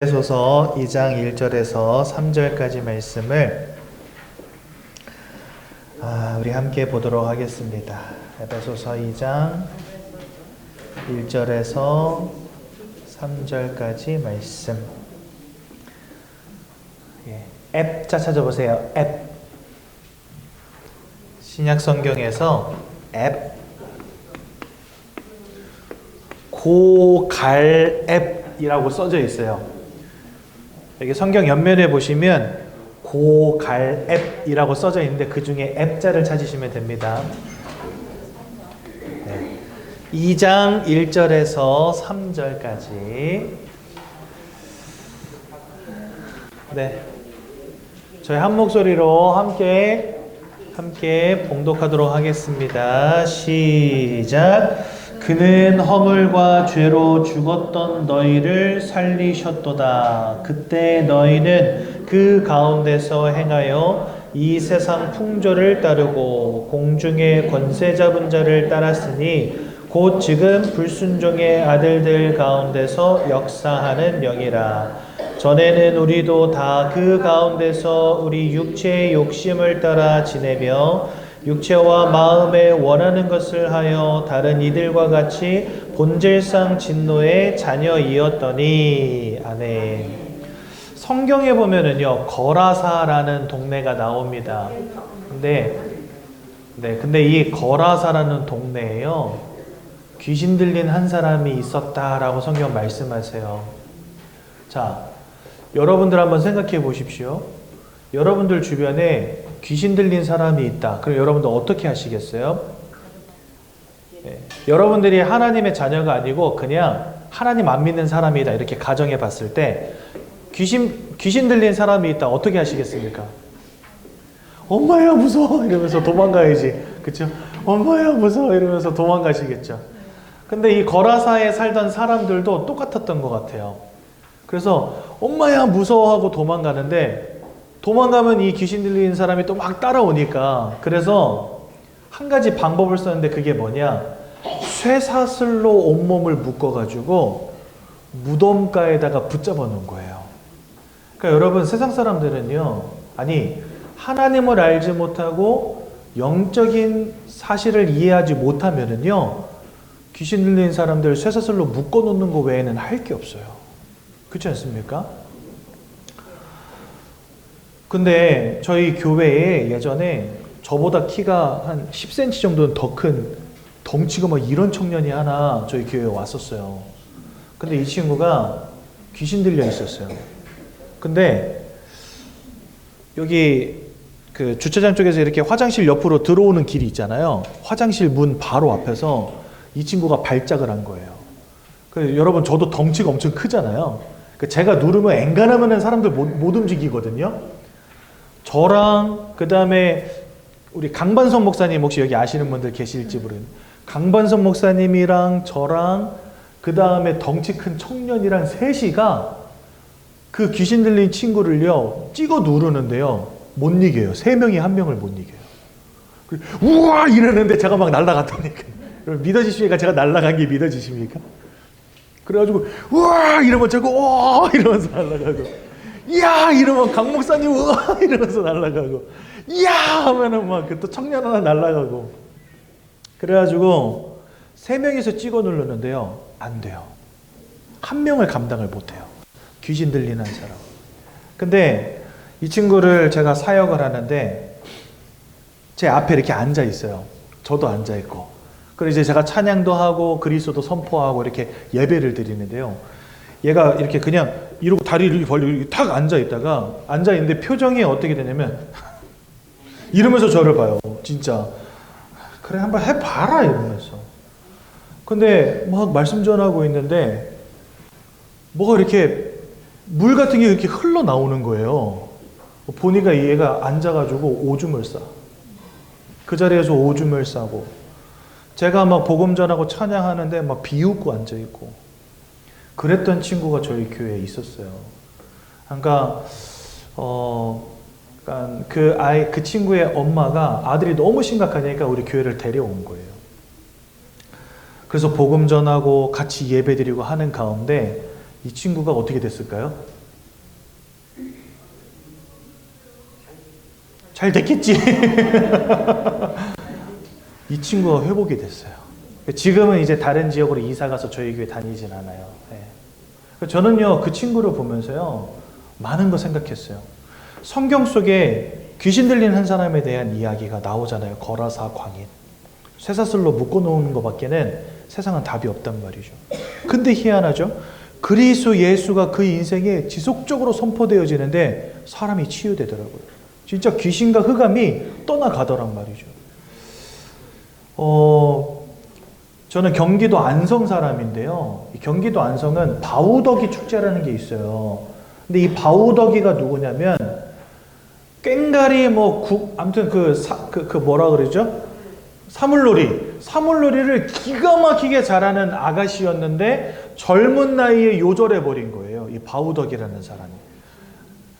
에베소서 2장 1절에서 3절까지 말씀을 우리 함께 보도록 하겠습니다. 에베소서 2장 1절에서 3절까지 말씀. 앱자 찾아보세요. 앱. 신약 성경에서 앱. 고갈앱이라고 써져 있어요. 여기 성경 옆면에 보시면 고갈앱이라고 써져 있는데 그 중에 앱자를 찾으시면 됩니다. 2장 1절에서 3절까지. 저희 한 목소리로 함께 봉독하도록 하겠습니다. 시작. 그는 허물과 죄로 죽었던 너희를 살리셨도다. 그때 너희는 그 가운데서 행하여 이 세상 풍조를 따르고 공중의 권세 잡은 자를 따랐으니 곧 지금 불순종의 아들들 가운데서 역사하는 영이라. 전에는 우리도 다 그 가운데서 우리 육체의 욕심을 따라 지내며 육체와 마음에 원하는 것을 하여 다른 이들과 같이 본질상 진노의 자녀이었더니. 아멘. 성경에 보면은요, 거라사라는 동네가 나옵니다. 근데 이 거라사라는 동네에요, 귀신 들린 한 사람이 있었다라고 성경 말씀하세요. 자, 여러분들 한번 생각해 보십시오. 여러분들 주변에 귀신 들린 사람이 있다. 그럼 여러분들 어떻게 하시겠어요? 여러분들이 하나님의 자녀가 아니고 그냥 하나님 안 믿는 사람이다 이렇게 가정해 봤을 때 귀신 들린 사람이 있다. 어떻게 하시겠습니까? 엄마야 무서워 이러면서 도망가야지. 그렇죠? 엄마야 무서워 이러면서 도망가시겠죠. 근데 이 거라사에 살던 사람들도 똑같았던 것 같아요. 그래서 엄마야 무서워하고 도망가는데 도망가면 이 귀신 들린 사람이 또 막 따라오니까, 그래서 한 가지 방법을 썼는데 그게 뭐냐, 쇠사슬로 온몸을 묶어가지고 무덤가에다가 붙잡아 놓은 거예요. 그러니까 여러분, 세상 사람들은요, 하나님을 알지 못하고 영적인 사실을 이해하지 못하면은요, 귀신 들린 사람들 쇠사슬로 묶어 놓는 거 외에는 할 게 없어요. 그렇지 않습니까? 근데 저희 교회에 예전에 저보다 키가 한 10cm 정도는 더 큰 덩치가 막 이런 청년이 하나 저희 교회에 왔었어요. 근데 이 친구가 귀신 들려 있었어요. 근데 여기 그 주차장 쪽에서 이렇게 화장실 옆으로 들어오는 길이 있잖아요. 화장실 문 바로 앞에서 이 친구가 발작을 한 거예요. 여러분, 저도 덩치가 엄청 크잖아요. 제가 누르면 앵간하면 사람들 못 움직이거든요. 저랑 그 다음에 우리 강반석 목사님, 혹시 여기 아시는 분들 계실지 모르겠는데, 강반석 목사님이랑 저랑 그 다음에 덩치 큰 청년이랑 셋이가 그 귀신 들린 친구를요 찍어 누르는데요 못 이겨요. 세 명이 한 명을 못 이겨요. 우와 이러는데 제가 막 날아갔다니까. 믿어지십니까? 제가 날아간 게 믿어지십니까? 그래가지고 우와 이러면 저거 오 이러면서 날아가고, 이야! 이러면 강 목사님, 우와! 이러면서 날아가고, 이야! 하면은 막 또 청년 하나 날아가고. 그래가지고, 3명이서 찍어 누르는데요. 안 돼요. 한 명을 감당을 못 해요. 귀신 들리는 사람. 근데 이 친구를 제가 사역을 하는데, 제 앞에 이렇게 앉아 있어요. 저도 앉아 있고. 그리고 이제 제가 찬양도 하고, 그리스도 선포하고, 이렇게 예배를 드리는데요. 얘가 이렇게 그냥 이러고 다리를 벌리고 탁 앉아있는데 표정이 어떻게 되냐면 이러면서 저를 봐요. 진짜 그래 한번 해봐라 이러면서. 근데 막 말씀 전하고 있는데 뭐가 이렇게 물 같은 게 이렇게 흘러나오는 거예요. 보니까 얘가 앉아가지고 오줌을 싸. 그 자리에서 오줌을 싸고, 제가 막 복음 전하고 찬양하는데 막 비웃고 앉아있고, 그랬던 친구가 저희 교회에 있었어요. 그러니까 그 친구의 엄마가 아들이 너무 심각하니까 우리 교회를 데려온 거예요. 그래서 복음 전하고 같이 예배드리고 하는 가운데 이 친구가 어떻게 됐을까요? 잘 됐겠지. 이 친구가 회복이 됐어요. 지금은 이제 다른 지역으로 이사 가서 저희 교회 다니진 않아요. 네. 저는요, 그 친구를 보면서요, 많은 거 생각했어요. 성경 속에 귀신 들린 한 사람에 대한 이야기가 나오잖아요. 거라사 광인. 쇠사슬로 묶어놓은 것밖에는 세상은 답이 없단 말이죠. 근데 희한하죠? 그리스도 예수가 그 인생에 지속적으로 선포되어지는데 사람이 치유되더라고요. 진짜 귀신과 흑암이 떠나가더란 말이죠. 저는 경기도 안성 사람인데요. 경기도 안성은 바우더기 축제라는 게 있어요. 근데 이 바우더기가 누구냐면 꽹가리 아무튼 그 뭐라 그러죠? 사물놀이를 기가 막히게 잘하는 아가씨였는데 젊은 나이에 요절해 버린 거예요. 이 바우더기라는 사람이.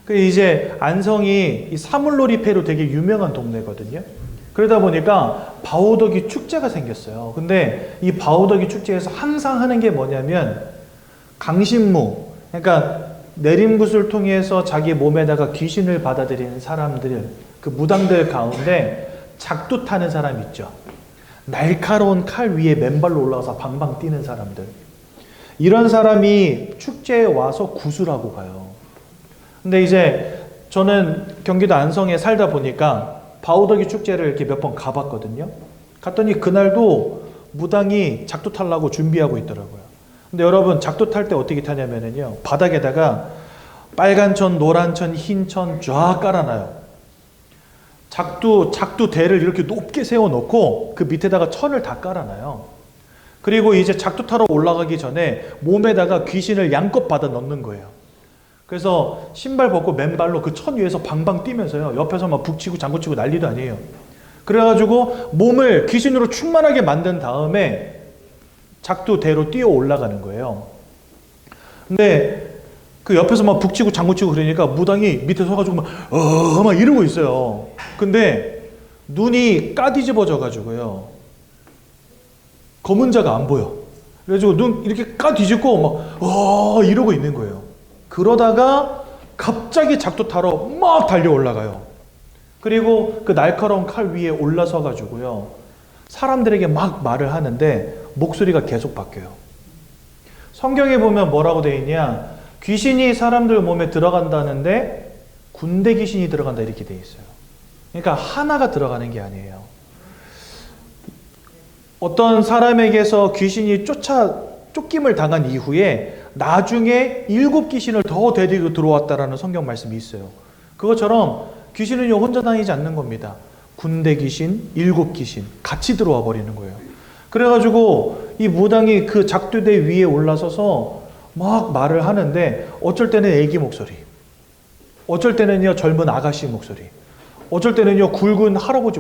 그 이제 안성이 이 사물놀이패로 되게 유명한 동네거든요. 그러다 보니까 바우더기 축제가 생겼어요. 근데 이 바우더기 축제에서 항상 하는 게 뭐냐면 강신무, 그러니까 내림굿을 통해서 자기 몸에다가 귀신을 받아들이는 사람들, 그 무당들 가운데 작두 타는 사람 있죠. 날카로운 칼 위에 맨발로 올라가서 방방 뛰는 사람들. 이런 사람이 축제에 와서 구슬하고 가요. 근데 이제 저는 경기도 안성에 살다 보니까 바우더기 축제를 이렇게 몇 번 가봤거든요. 갔더니 그날도 무당이 작두 타려고 준비하고 있더라고요. 근데 여러분, 작두 탈 때 어떻게 타냐면요, 바닥에다가 빨간 천, 노란 천, 흰 천 쫙 깔아놔요. 작두 대를 이렇게 높게 세워놓고 그 밑에다가 천을 다 깔아놔요. 그리고 이제 작두 타러 올라가기 전에 몸에다가 귀신을 양껏 받아 넣는 거예요. 그래서 신발 벗고 맨발로 그 천 위에서 방방 뛰면서요, 옆에서 막 북치고 장구치고 난리도 아니에요. 그래가지고 몸을 귀신으로 충만하게 만든 다음에 작두대로 뛰어 올라가는 거예요. 근데 그 옆에서 막 북치고 장구치고 그러니까 무당이 밑에 서가지고 막 이러고 있어요. 근데 눈이 까뒤집어져가지고요, 검은 자가 안 보여. 그래가지고 눈 이렇게 까뒤집고 막 이러고 있는 거예요. 그러다가 갑자기 작두 타러 막 달려 올라가요. 그리고 그 날카로운 칼 위에 올라서 가지고요, 사람들에게 막 말을 하는데 목소리가 계속 바뀌어요. 성경에 보면 뭐라고 되어 있냐, 귀신이 사람들 몸에 들어간다는데 군대 귀신이 들어간다 이렇게 되어 있어요. 그러니까 하나가 들어가는 게 아니에요. 어떤 사람에게서 귀신이 쫓김을 당한 이후에 나중에 7 귀신을 더 데리고 들어왔다라는 성경 말씀이 있어요. 그것처럼 귀신은 혼자 다니지 않는 겁니다. 군대 귀신, 7 귀신 같이 들어와 버리는 거예요. 그래가지고 이 무당이 그 작두대 위에 올라서서 막 말을 하는데 어쩔 때는 애기 목소리, 어쩔 때는요 젊은 아가씨 목소리, 어쩔 때는요 굵은 할아버지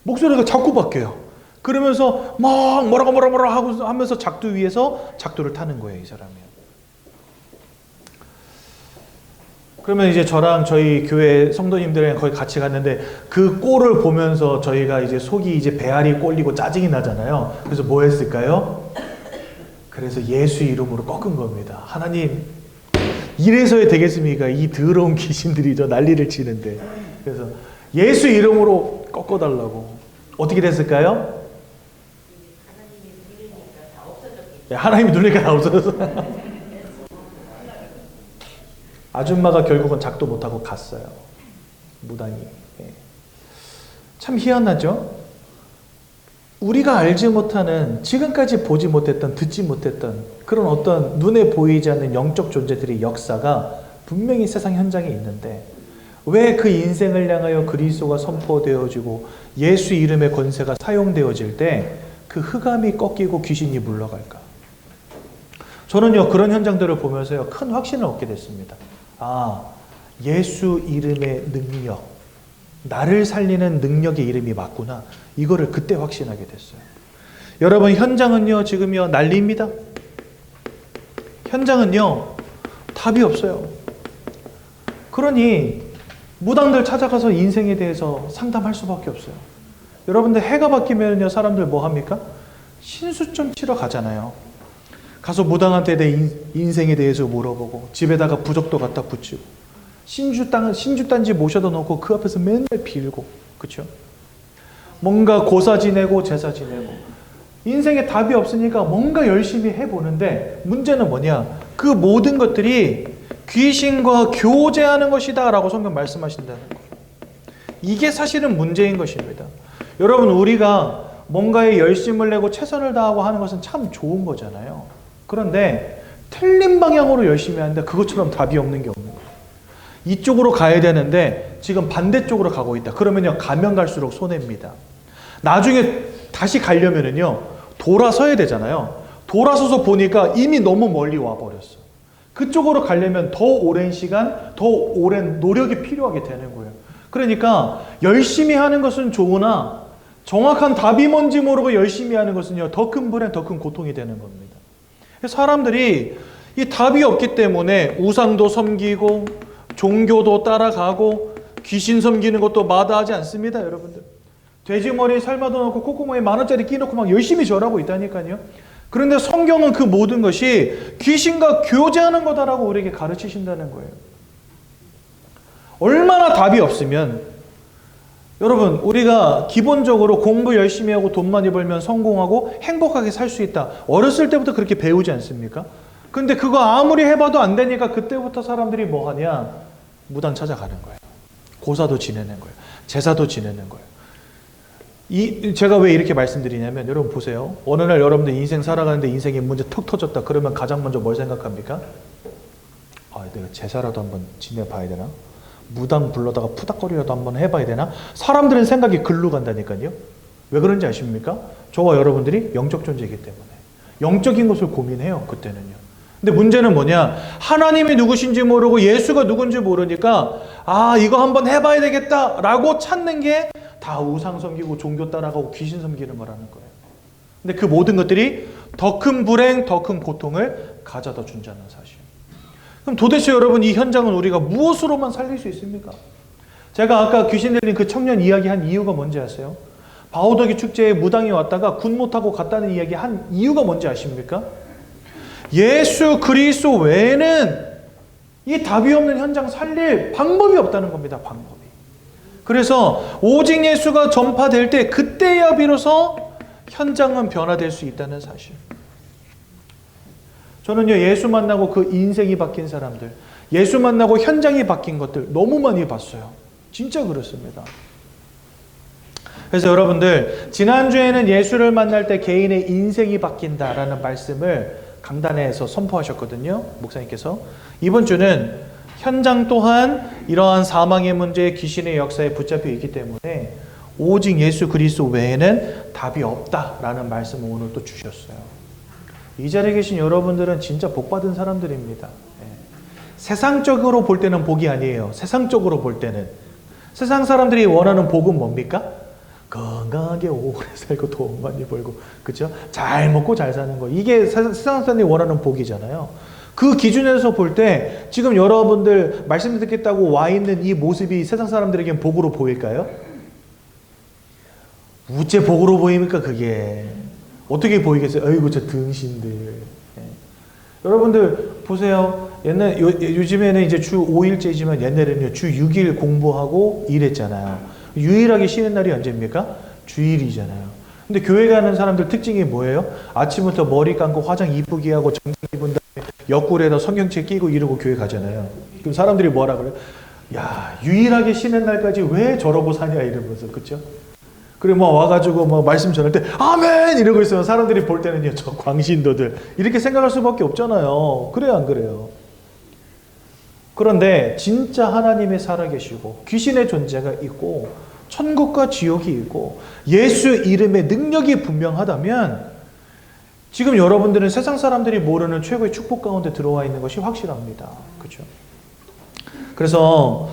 목소리가 자꾸 바뀌어요. 그러면서 막 뭐라고 하면서 작두 위에서 작두를 타는 거예요, 이 사람이. 그러면 이제 저랑 저희 교회 성도님들이랑 거기 같이 갔는데 그 꼴을 보면서 저희가 이제 속이 이제 배알이 꼴리고 짜증이 나잖아요. 그래서 뭐 했을까요? 그래서 예수 이름으로 꺾은 겁니다. 하나님, 이래서야 되겠습니까? 이 더러운 귀신들이 저 난리를 치는데. 그래서 예수 이름으로 꺾어달라고. 어떻게 됐을까요? 하나님이 누르니까 다 없어졌어. 아줌마가 결국은 작도 못하고 갔어요. 무당이. 참 희한하죠? 우리가 알지 못하는, 지금까지 보지 못했던, 듣지 못했던 그런 어떤 눈에 보이지 않는 영적 존재들의 역사가 분명히 세상 현장에 있는데 왜 그 인생을 향하여 그리스도가 선포되어지고 예수 이름의 권세가 사용되어질 때 그 흑암이 꺾이고 귀신이 물러갈까? 저는요, 그런 현장들을 보면서요, 큰 확신을 얻게 됐습니다. 아, 예수 이름의 능력, 나를 살리는 능력의 이름이 맞구나. 이거를 그때 확신하게 됐어요. 여러분, 현장은요, 지금요, 난리입니다. 현장은요, 답이 없어요. 그러니, 무당들 찾아가서 인생에 대해서 상담할 수밖에 없어요. 여러분들, 해가 바뀌면요, 사람들 뭐 합니까? 신수점 치러 가잖아요. 가서 무당한테 내 인생에 대해서 물어보고 집에다가 부적도 갖다 붙이고 신주단지 모셔다 놓고 그 앞에서 맨날 빌고, 그렇죠? 뭔가 고사 지내고 제사 지내고 인생에 답이 없으니까 뭔가 열심히 해보는데 문제는 뭐냐? 그 모든 것들이 귀신과 교제하는 것이다 라고 성경 말씀하신다는 거예요. 이게 사실은 문제인 것입니다. 여러분, 우리가 뭔가에 열심을 내고 최선을 다하고 하는 것은 참 좋은 거잖아요. 그런데 틀린 방향으로 열심히 하는데 그것처럼 답이 없는 게 없는 거예요. 이쪽으로 가야 되는데 지금 반대쪽으로 가고 있다. 그러면요, 가면 갈수록 손해입니다. 나중에 다시 가려면은요, 돌아서야 되잖아요. 돌아서서 보니까 이미 너무 멀리 와버렸어. 그쪽으로 가려면 더 오랜 시간, 더 오랜 노력이 필요하게 되는 거예요. 그러니까 열심히 하는 것은 좋으나 정확한 답이 뭔지 모르고 열심히 하는 것은요, 더 큰 불행, 더 큰 고통이 되는 겁니다. 사람들이 이 답이 없기 때문에 우상도 섬기고 종교도 따라가고 귀신 섬기는 것도 마다하지 않습니다, 여러분들. 돼지머리에 삶아도 넣고 콧구멍에 10,000원짜리 끼놓고 막 열심히 절하고 있다니까요. 그런데 성경은 그 모든 것이 귀신과 교제하는 거다라고 우리에게 가르치신다는 거예요. 얼마나 답이 없으면, 여러분, 우리가 기본적으로 공부 열심히 하고 돈 많이 벌면 성공하고 행복하게 살 수 있다. 어렸을 때부터 그렇게 배우지 않습니까? 근데 그거 아무리 해봐도 안 되니까 그때부터 사람들이 뭐 하냐? 무당 찾아가는 거예요. 고사도 지내는 거예요. 제사도 지내는 거예요. 제가 왜 이렇게 말씀드리냐면, 여러분 보세요. 어느 날 여러분들 인생 살아가는데 인생에 문제 턱 터졌다. 그러면 가장 먼저 뭘 생각합니까? 내가 제사라도 한번 지내봐야 되나? 무당 불러다가 푸닥거리라도 한번 해봐야 되나? 사람들은 생각이 글로 간다니까요. 왜 그런지 아십니까? 저와 여러분들이 영적 존재이기 때문에. 영적인 것을 고민해요, 그때는요. 근데 문제는 뭐냐? 하나님이 누구신지 모르고 예수가 누군지 모르니까 이거 한번 해봐야 되겠다 라고 찾는 게 다 우상 섬기고 종교 따라가고 귀신 섬기는 거라는 거예요. 근데 그 모든 것들이 더 큰 불행, 더 큰 고통을 가져다 준다는 사실. 그럼 도대체 여러분, 이 현장은 우리가 무엇으로만 살릴 수 있습니까? 제가 아까 귀신 들린 그 청년 이야기한 이유가 뭔지 아세요? 바오더기 축제에 무당이 왔다가 군 못하고 갔다는 이야기 한 이유가 뭔지 아십니까? 예수 그리스도 외에는 이 답이 없는 현장 살릴 방법이 없다는 겁니다. 방법이. 그래서 오직 예수가 전파될 때 그때야 비로소 현장은 변화될 수 있다는 사실. 저는요, 예수 만나고 그 인생이 바뀐 사람들, 예수 만나고 현장이 바뀐 것들 너무 많이 봤어요. 진짜 그렇습니다. 그래서 여러분들, 지난주에는 예수를 만날 때 개인의 인생이 바뀐다라는 말씀을 강단에서 선포하셨거든요, 목사님께서. 이번 주는 현장 또한 이러한 사망의 문제, 귀신의 역사에 붙잡혀 있기 때문에 오직 예수 그리스도 외에는 답이 없다라는 말씀을 오늘 또 주셨어요. 이 자리에 계신 여러분들은 진짜 복받은 사람들입니다. 세상적으로 볼 때는 복이 아니에요. 세상적으로 볼 때는. 세상 사람들이 원하는 복은 뭡니까? 건강하게 오래 살고 돈 많이 벌고, 그렇죠? 잘 먹고 잘 사는 거. 이게 세상 사람들이 원하는 복이잖아요. 그 기준에서 볼 때 지금 여러분들 말씀 듣겠다고 와 있는 이 모습이 세상 사람들에겐 복으로 보일까요? 우째 복으로 보입니까, 그게? 어떻게 보이겠어요? 어이구, 저 등신들. 여러분들 보세요. 요즘에는 이제 주 5일째지만 옛날에는요, 주 6일 공부하고 일했잖아요. 유일하게 쉬는 날이 언제입니까? 주일이잖아요. 근데 교회 가는 사람들 특징이 뭐예요? 아침부터 머리 감고 화장 이쁘게 하고 정장 입은 다음에 옆구리에다 성경책 끼고 이러고 교회 가잖아요. 그럼 사람들이 뭐라 그래요? 야, 유일하게 쉬는 날까지 왜 저러고 사냐 이러면서, 그쵸? 그리고 뭐 와가지고 뭐 말씀 전할 때 아멘 이러고 있으면 사람들이 볼 때는요, 저 광신도들 이렇게 생각할 수밖에 없잖아요. 그래요, 안 그래요? 그런데 진짜 하나님이 살아계시고 귀신의 존재가 있고 천국과 지옥이 있고 예수 이름의 능력이 분명하다면 지금 여러분들은 세상 사람들이 모르는 최고의 축복 가운데 들어와 있는 것이 확실합니다. 그렇죠? 그래서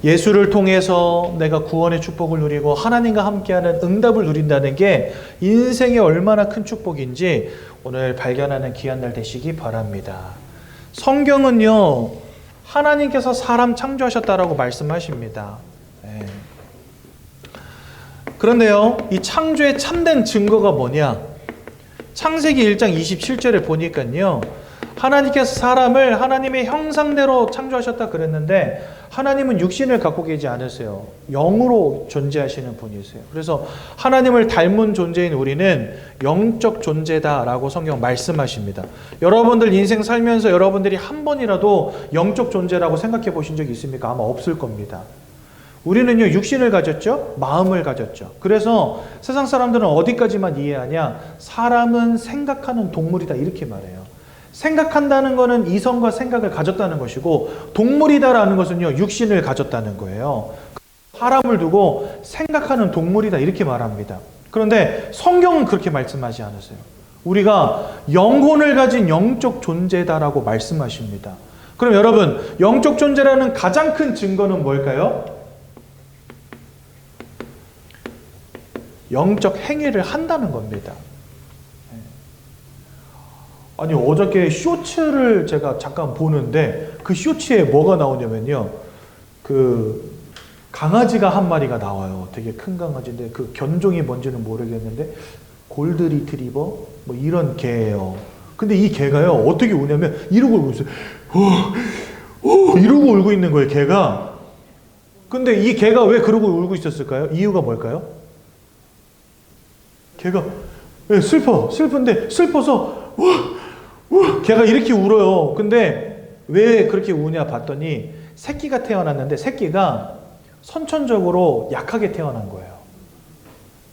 예수를 통해서 내가 구원의 축복을 누리고 하나님과 함께하는 응답을 누린다는 게 인생에 얼마나 큰 축복인지 오늘 발견하는 귀한 날 되시기 바랍니다. 성경은요, 하나님께서 사람 창조하셨다라고 말씀하십니다. 네. 그런데요, 이 창조의 참된 증거가 뭐냐? 창세기 1장 27절에 보니까요. 하나님께서 사람을 하나님의 형상대로 창조하셨다 그랬는데 하나님은 육신을 갖고 계지 않으세요. 영으로 존재하시는 분이세요. 그래서 하나님을 닮은 존재인 우리는 영적 존재다라고 성경 말씀하십니다. 여러분들 인생 살면서 여러분들이 한 번이라도 영적 존재라고 생각해 보신 적이 있습니까? 아마 없을 겁니다. 우리는요, 육신을 가졌죠? 마음을 가졌죠. 그래서 세상 사람들은 어디까지만 이해하냐? 사람은 생각하는 동물이다 이렇게 말해요. 생각한다는 것은 이성과 생각을 가졌다는 것이고 동물이다라는 것은요, 육신을 가졌다는 거예요. 사람을 두고 생각하는 동물이다 이렇게 말합니다. 그런데 성경은 그렇게 말씀하지 않으세요. 우리가 영혼을 가진 영적 존재다라고 말씀하십니다. 그럼 여러분, 영적 존재라는 가장 큰 증거는 뭘까요? 영적 행위를 한다는 겁니다. 아니, 어저께 쇼츠를 제가 잠깐 보는데 그 쇼츠에 뭐가 나오냐면요. 그 강아지가 한 마리가 나와요. 되게 큰 강아지인데 그 견종이 뭔지는 모르겠는데 골드 리트리버 뭐 이런 개예요. 근데 이 개가요, 어떻게 우냐면 이러고 울고 있어요. 이러고 울고 있는 거예요, 개가. 근데 이 개가 왜 그러고 울고 있었을까요? 이유가 뭘까요? 걔가 슬픈데 슬퍼서 걔가 이렇게 울어요. 근데 왜 그렇게 우냐 봤더니 새끼가 태어났는데 새끼가 선천적으로 약하게 태어난 거예요.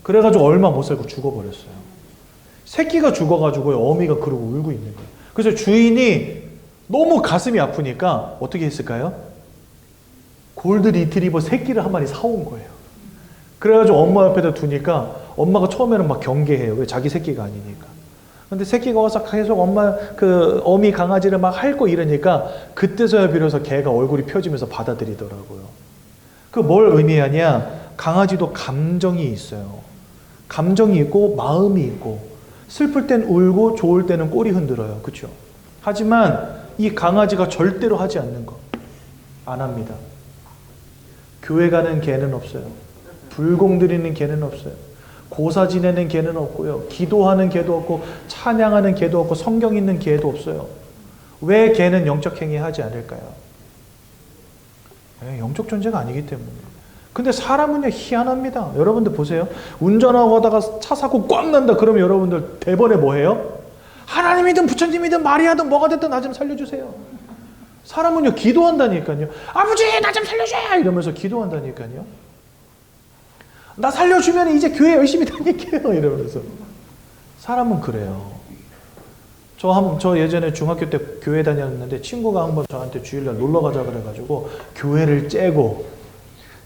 그래가지고 얼마 못 살고 죽어버렸어요. 새끼가 죽어가지고 어미가 그러고 울고 있는 거예요. 그래서 주인이 너무 가슴이 아프니까 어떻게 했을까요? 골드 리트리버 새끼를 한 마리 사온 거예요. 그래가지고 엄마 옆에다 두니까 엄마가 처음에는 막 경계해요. 왜? 자기 새끼가 아니니까. 근데 새끼가 와서 계속 엄마 그 어미 강아지를 막 핥고 이러니까 그때서야 비로소 걔가 얼굴이 펴지면서 받아들이더라고요. 그 뭘 의미하냐? 강아지도 감정이 있어요. 감정이 있고 마음이 있고 슬플 땐 울고 좋을 때는 꼬리 흔들어요. 그렇죠? 하지만 이 강아지가 절대로 하지 않는 거 안 합니다. 교회 가는 개는 없어요. 불공 드리는 개는 없어요. 고사 지내는 개는 없고요. 기도하는 개도 없고 찬양하는 개도 없고 성경 읽는 개도 없어요. 왜 개는 영적 행위 하지 않을까요? 영적 존재가 아니기 때문에. 근데 사람은요, 희한합니다. 여러분들 보세요. 운전하고 하다가 차 사고 꽝 난다 그러면 여러분들 대번에 뭐 해요? 하나님이든 부처님이든 마리아든 뭐가 됐든 나 좀 살려주세요. 사람은요, 기도한다니까요. 아버지 나 좀 살려줘요 이러면서 기도한다니까요. 나 살려주면 이제 교회 열심히 다닐게요 이러면서. 사람은 그래요. 저 예전에 중학교 때 교회 다녔는데 친구가 한번 저한테 주일날 놀러 가자 그래가지고 교회를 째고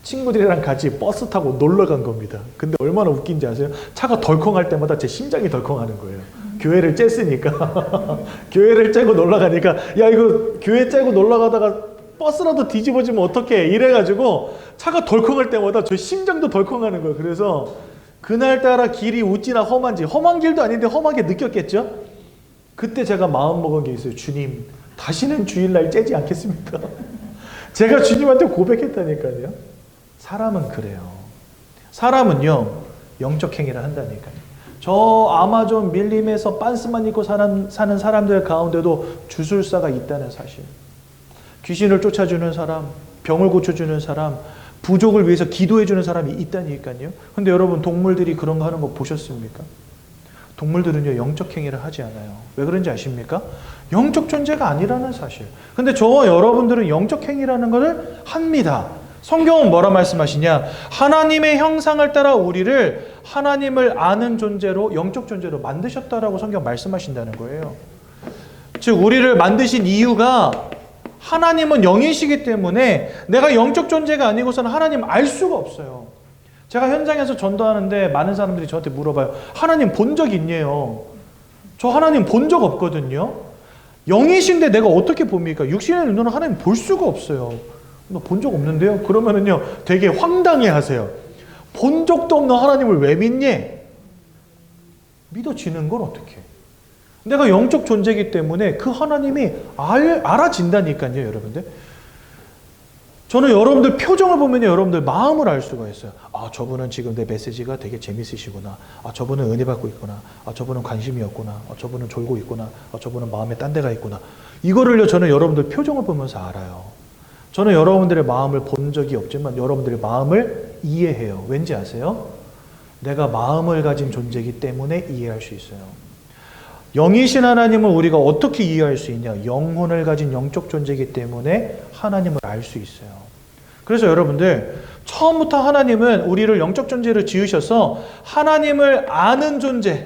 친구들이랑 같이 버스 타고 놀러 간 겁니다. 근데 얼마나 웃긴지 아세요? 차가 덜컹할 때마다 제 심장이 덜컹하는 거예요. 교회를 쬐으니까. 교회를 째고 놀러 가니까 야 이거 교회 째고 놀러 가다가 버스라도 뒤집어지면 어떡해 이래가지고 차가 덜컹할 때마다 저 심장도 덜컹하는 거예요. 그래서 그날따라 길이 어찌나 험한지, 험한 길도 아닌데 험하게 느꼈겠죠? 그때 제가 마음먹은 게 있어요. 주님, 다시는 주일날 째지 않겠습니까? 제가 주님한테 고백했다니까요. 사람은 그래요. 사람은요, 영적 행위를 한다니까요. 저 아마존 밀림에서 빤스만 입고 사는 사람들 가운데도 주술사가 있다는 사실. 귀신을 쫓아주는 사람, 병을 고쳐주는 사람, 부족을 위해서 기도해주는 사람이 있다니까요. 근데 여러분, 동물들이 그런 거 하는 거 보셨습니까? 동물들은요, 영적 행위를 하지 않아요. 왜 그런지 아십니까? 영적 존재가 아니라는 사실. 근데 저와 여러분들은 영적 행위라는 것을 합니다. 성경은 뭐라 말씀하시냐? 하나님의 형상을 따라 우리를 하나님을 아는 존재로, 영적 존재로 만드셨다라고 성경 말씀하신다는 거예요. 즉, 우리를 만드신 이유가 하나님은 영이시기 때문에 내가 영적 존재가 아니고서는 하나님 알 수가 없어요. 제가 현장에서 전도하는데 많은 사람들이 저한테 물어봐요. 하나님 본 적 있냐요? 저 하나님 본 적 없거든요. 영이신데 내가 어떻게 봅니까? 육신의 눈으로 하나님 볼 수가 없어요. 나 본 적 없는데요? 그러면은요, 되게 황당해 하세요. 본 적도 없는 하나님을 왜 믿니? 믿어지는 걸 어떻게 해? 내가 영적 존재이기 때문에 그 하나님이 알아진다니까요, 여러분들. 저는 여러분들 표정을 보면 여러분들 마음을 알 수가 있어요. 아, 저분은 지금 내 메시지가 되게 재밌으시구나. 아, 저분은 은혜 받고 있구나. 아, 저분은 관심이 없구나. 아, 저분은 졸고 있구나. 아, 저분은 마음에 딴 데가 있구나. 이거를요, 저는 여러분들 표정을 보면서 알아요. 저는 여러분들의 마음을 본 적이 없지만 여러분들의 마음을 이해해요. 왠지 아세요? 내가 마음을 가진 존재이기 때문에 이해할 수 있어요. 영이신 하나님을 우리가 어떻게 이해할 수 있냐? 영혼을 가진 영적 존재이기 때문에 하나님을 알 수 있어요. 그래서 여러분들, 처음부터 하나님은 우리를 영적 존재로 지으셔서 하나님을 아는 존재,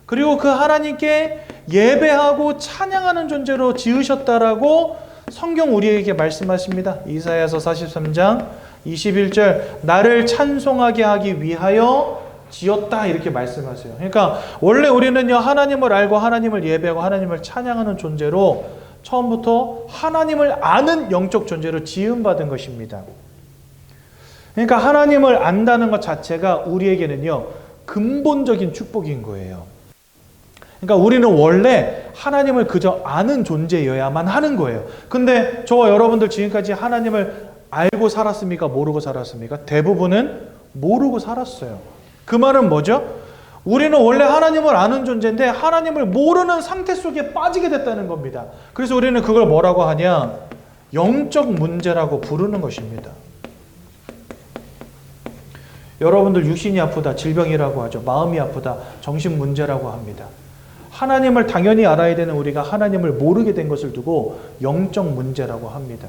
그리고 그 하나님께 예배하고 찬양하는 존재로 지으셨다라고 성경 우리에게 말씀하십니다. 이사야서 43장 21절, 나를 찬송하게 하기 위하여 지었다, 이렇게 말씀하세요. 그러니까 원래 우리는요, 하나님을 알고 하나님을 예배하고 하나님을 찬양하는 존재로 처음부터 하나님을 아는 영적 존재로 지음받은 것입니다. 그러니까 하나님을 안다는 것 자체가 우리에게는요, 근본적인 축복인 거예요. 그러니까 우리는 원래 하나님을 그저 아는 존재여야만 하는 거예요. 근데 저와 여러분들 지금까지 하나님을 알고 살았습니까? 모르고 살았습니까? 대부분은 모르고 살았어요. 그 말은 뭐죠? 우리는 원래 하나님을 아는 존재인데 하나님을 모르는 상태 속에 빠지게 됐다는 겁니다. 그래서 우리는 그걸 뭐라고 하냐? 영적 문제라고 부르는 것입니다. 여러분들 육신이 아프다, 질병이라고 하죠. 마음이 아프다, 정신 문제라고 합니다. 하나님을 당연히 알아야 되는 우리가 하나님을 모르게 된 것을 두고 영적 문제라고 합니다.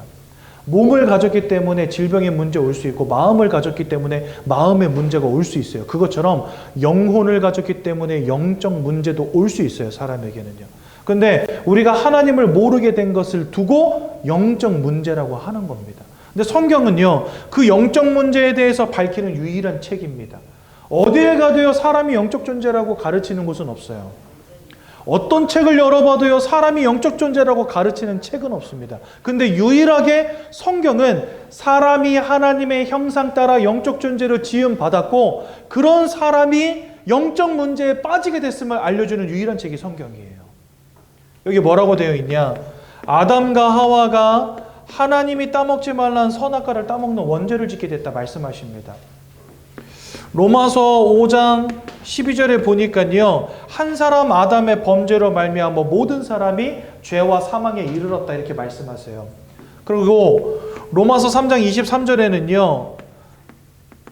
몸을 가졌기 때문에 질병의 문제 올 수 있고, 마음을 가졌기 때문에 마음의 문제가 올 수 있어요. 그것처럼 영혼을 가졌기 때문에 영적 문제도 올 수 있어요, 사람에게는요. 근데 우리가 하나님을 모르게 된 것을 두고 영적 문제라고 하는 겁니다. 근데 성경은요, 그 영적 문제에 대해서 밝히는 유일한 책입니다. 어디에 가도요, 사람이 영적 존재라고 가르치는 곳은 없어요. 어떤 책을 열어봐도요, 사람이 영적 존재라고 가르치는 책은 없습니다. 근데 유일하게 성경은 사람이 하나님의 형상 따라 영적 존재로 지음받았고, 그런 사람이 영적 문제에 빠지게 됐음을 알려주는 유일한 책이 성경이에요. 여기 뭐라고 되어 있냐? 아담과 하와가 하나님이 따먹지 말라는 선악과를 따먹는 원죄를 짓게 됐다 말씀하십니다. 로마서 5장 12절에 보니까요, 한 사람 아담의 범죄로 말미암아 모든 사람이 죄와 사망에 이르렀다, 이렇게 말씀하세요. 그리고 로마서 3장 23절에는요,